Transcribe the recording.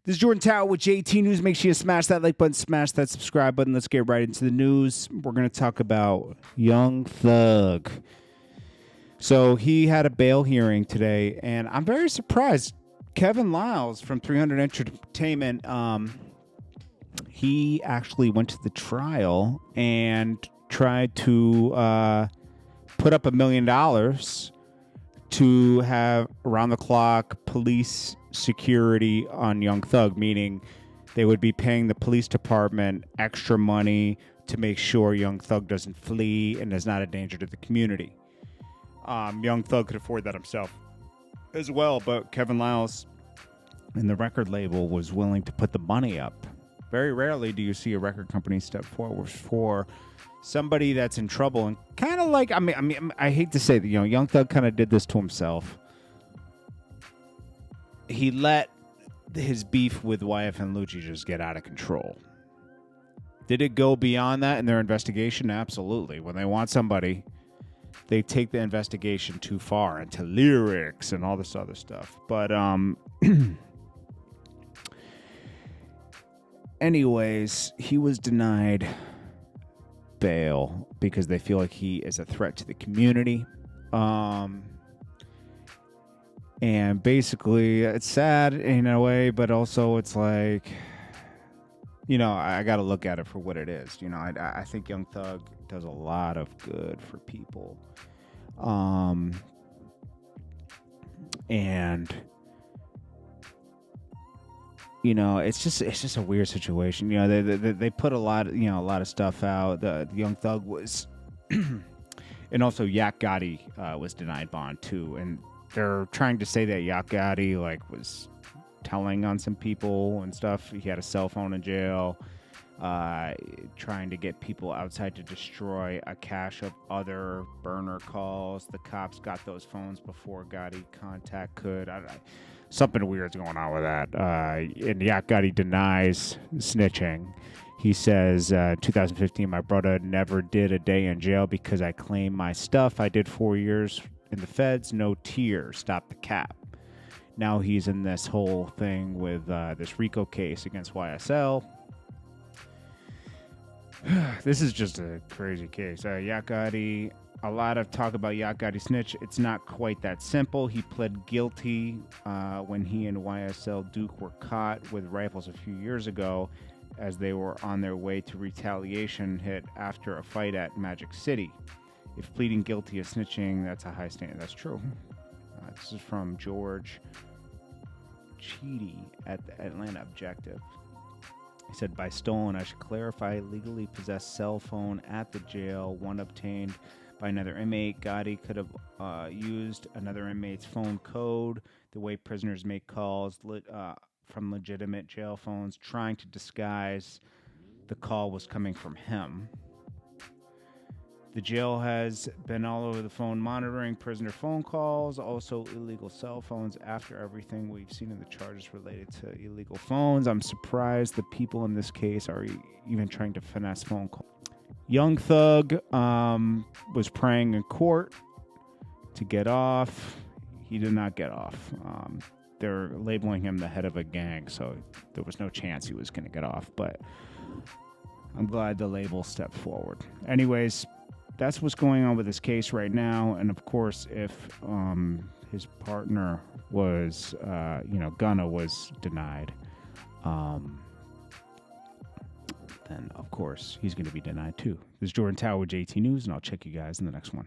This is Jordan Tower with JT News. Make sure you smash that like button, smash that subscribe button. Let's get right into the news. We're going to talk about Young Thug. So he had a bail hearing today, and I'm very surprised. Kevin Lyles from 300 Entertainment, he actually went to the trial and tried to put up $1 million to have around-the-clock police security on Young Thug, meaning they would be paying the police department extra money to make sure Young Thug doesn't flee and is not a danger to the community. Young Thug could afford that himself as well, but Kevin Lyles and the record label was willing to put the money up. Very rarely do you see a record company step forward for somebody that's in trouble, and kind of like, I hate to say that, Young Thug kind of did this to himself. He let his beef with YF and Lucci just get out of control. Did it go beyond that in their investigation? Absolutely. When they want somebody, they take the investigation too far into lyrics and all this other stuff. But anyways, he was denied bail because they feel like he is a threat to the community. And basically, it's sad in a way, but also it's like, I got to look at it for what it is. I think Young Thug does a lot of good for people. And it's just a weird situation. They put a lot of stuff out. The Young Thug was, and also Yak Gotti was denied bond too. And they're trying to say that Yak Gotti was telling on some people and stuff. He had a cell phone in jail, trying to get people outside to destroy a cache of other burner calls. The cops got those phones before Gotti contact could. Something weird's going on with that. And Yak Gotti denies snitching. He says, 2015, my brother never did a day in jail because I claim my stuff. I did 4 years in the feds, no tears, stop the cap. Now he's in this whole thing with this RICO case against YSL. This is just a crazy case. Yak Gotti, a lot of talk about Yak Gotti snitch. It's not quite that simple. He pled guilty when he and YSL Duke were caught with rifles a few years ago as they were on their way to retaliation hit after a fight at Magic City. If pleading guilty of snitching, that's a high standard. That's true. This is from George Cheedy at the Atlanta Objective. He said, by stolen, I should clarify, legally possessed cell phone at the jail, one obtained by another inmate. Gotti could have used another inmate's phone code, the way prisoners make calls from legitimate jail phones, trying to disguise the call was coming from him. The jail has been all over the phone monitoring prisoner phone calls, also illegal cell phones. After everything we've seen in the charges related to illegal phones, I'm surprised the people in this case are even trying to finesse phone calls. Young Thug was praying in court to get off. He did not get off. They're labeling him the head of a gang, so there was no chance he was going to get off. But I'm glad the label stepped forward. Anyways, that's what's going on with this case right now. And of course, if his partner was, Gunna was denied, then of course he's going to be denied too. This is Jordan Tower with JT News, and I'll check you guys in the next one.